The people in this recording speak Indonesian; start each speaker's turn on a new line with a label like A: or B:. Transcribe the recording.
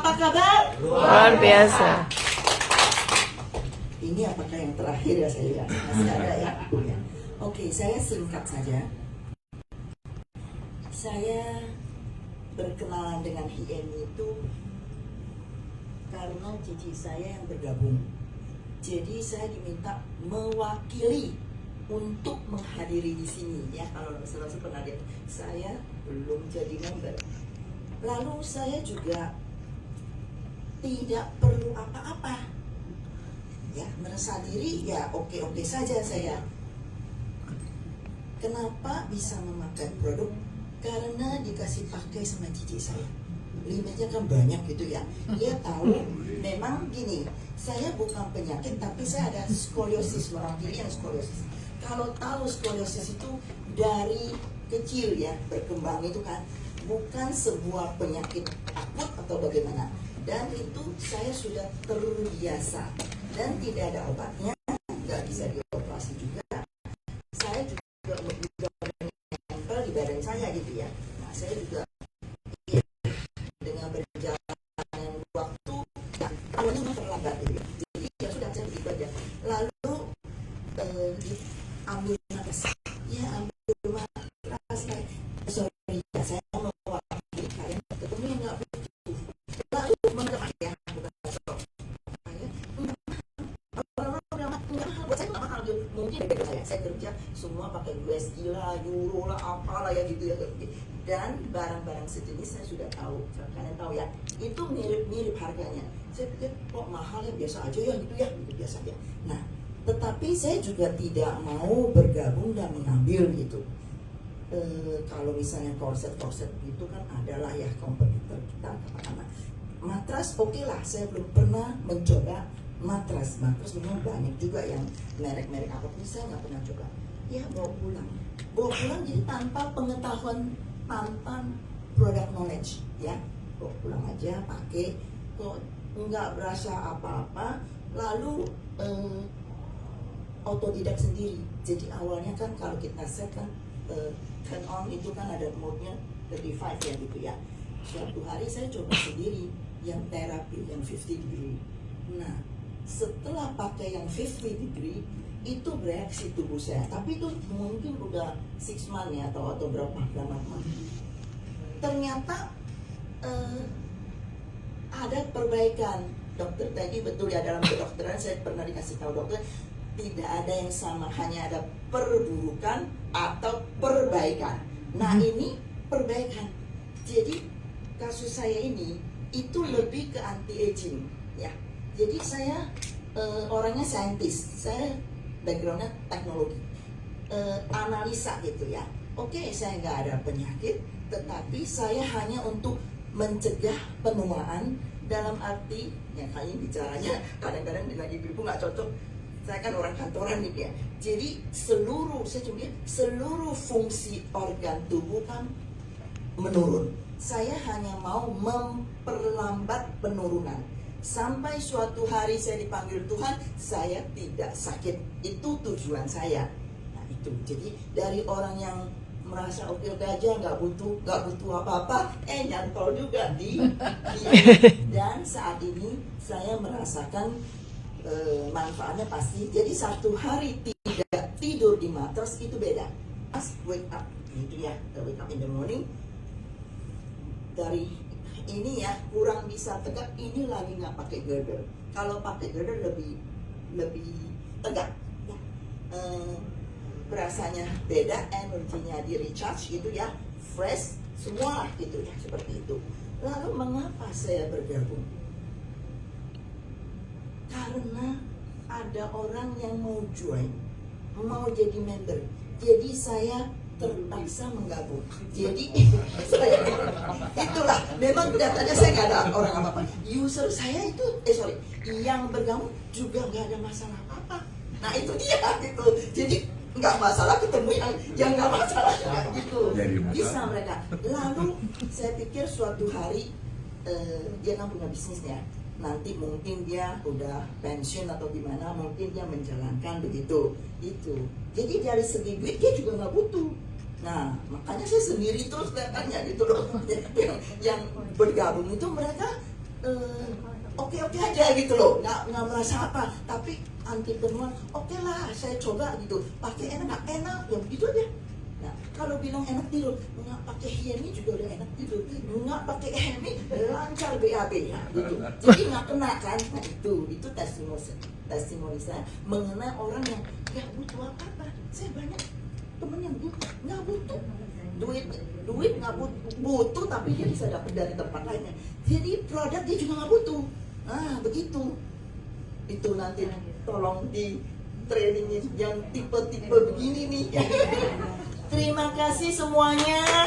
A: apa kabar?
B: Luar biasa.
A: Ini apakah yang terakhir ya saya lihat? Masih ada ya? Oke, saya singkat saja. Saya berkenalan dengan HIMI itu karena cici saya yang bergabung. Jadi saya diminta mewakili untuk menghadiri di sini ya. Kalau saudara pernah lihat, saya belum jadi member. Lalu saya juga tidak perlu apa-apa. Ya, merasa diri ya oke-oke saja saya. Kenapa bisa memakai produk? Karena dikasih pakai sama cici saya. Limitnya kan banyak gitu ya. Dia tahu memang gini, saya bukan penyakit tapi saya ada skoliosis, mewakili yang skoliosis. Kalau tahu skoliosis itu dari kecil ya berkembang itu kan bukan sebuah penyakit akut atau bagaimana. Dan itu saya sudah terbiasa dan tidak ada obatnya, nggak bisa dioperasi juga. Saya juga menempel di badan saya gitu ya. Nah, saya juga ya, dengan berjalannya waktu ya, awalnya terlambat gitu ya. Jadi ya sudah saya begitu aja. Lalu ambil nafas, ya ambil nafas kayak sorry ya, saya mewakili kalian ketemu yang nggak butuh. Lalu mengenai ya bukan sok. Mungkin saya kerja semua pakai USD lah, euro lah, apalah ya gitu ya. Dan barang-barang sejenis saya sudah tahu, kalian tahu ya, itu mirip-mirip harganya. Saya pikir kok mahal ya, biasa aja ya gitu ya, gitu biasa aja. Nah, tetapi saya juga tidak mau bergabung dan mengambil gitu. Kalau misalnya korset-korset itu kan adalah ya kompetitor kita katakanlah. Matras oke lah, saya belum pernah mencoba matras memang banyak juga yang merek-merek apapun saya nggak pernah coba. Ya bawa pulang jadi tanpa pengetahuan, tanpa product knowledge ya, bawa pulang aja pakai kok nggak berasa apa-apa. Lalu autodidak sendiri. Jadi awalnya kan kalau kita set kan turn on itu kan ada mode-nya 35 ya gitu ya. Suatu hari saya coba sendiri yang terapi yang 50 degree. Nah, setelah pakai yang 50 degree itu bereaksi tubuh saya, tapi itu mungkin udah 6 months ya atau berapa lama. Ternyata ada perbaikan. Dokter tadi betul ya, dalam kedokteran saya pernah dikasih tahu dokter tidak ada yang sama, hanya ada perburukan atau perbaikan. Nah ini perbaikan. Jadi kasus saya ini itu lebih ke anti aging ya. Jadi saya orangnya saintis, saya backgroundnya teknologi, analisa gitu ya. Oke, saya nggak ada penyakit, tetapi saya hanya untuk mencegah penuaan dalam arti, ya kali ini bicaranya kadang-kadang dengan ibu-ibu nggak cocok. Saya kan orang kantoran nih ya. Jadi seluruh fungsi organ tubuh kan menurun. Saya hanya mau memperlambat penurunan. Sampai suatu hari saya dipanggil Tuhan, saya tidak sakit. Itu tujuan saya. Nah itu, jadi dari orang yang merasa oke-oke aja, nggak butuh apa-apa, nyantol juga di dan saat ini saya merasakan manfaatnya pasti. Jadi satu hari tidak tidur di matras itu beda. Pas wake up, itu ya, wake up in the morning, dari ini ya kurang bisa tegak, ini lagi nggak pakai girder. Kalau pakai girder lebih tegak ya. Berasanya beda, energinya di recharge gitu ya, fresh semua gitu ya, seperti itu. Lalu mengapa saya bergabung? Karena ada orang yang mau join, mau jadi member. Jadi saya terpaksa menggabung. Jadi saya itulah, memang kelihatannya saya nggak ada orang apa-apa. User saya itu yang bergabung juga nggak ada masalah apa-apa. Nah itu dia gitu. Jadi nggak masalah ketemu yang nggak masalah gitu. Bisa mereka. Lalu saya pikir suatu hari dia kan punya bisnisnya. Nanti mungkin dia udah pensiun atau gimana, mungkin dia menjalankan begitu itu. Jadi dari segi duit dia juga nggak butuh. Nah makanya saya sendiri terus kelihatannya gitu loh. Yang bergabung itu mereka oke aja gitu loh, nggak merasa apa, tapi entrepreneur oke lah saya coba gitu, pakai enak nggak enak ya begitu aja. Nah kalau bilang enak tidur, nggak pakai Hemi juga udah enak tidur, nggak pakai Hemi lancar BAB ya gitu, jadi nggak kena kan. Nah itu testimoni saya mengenai orang yang ya butuh apa. Saya banyak temen yang nggak butuh duit nggak butuh, tapi dia bisa dapat dari tempat lainnya. Jadi produk dia juga nggak butuh. Nah begitu. Itu nanti tolong di trainingnya yang tipe-tipe begini nih. Terima kasih semuanya.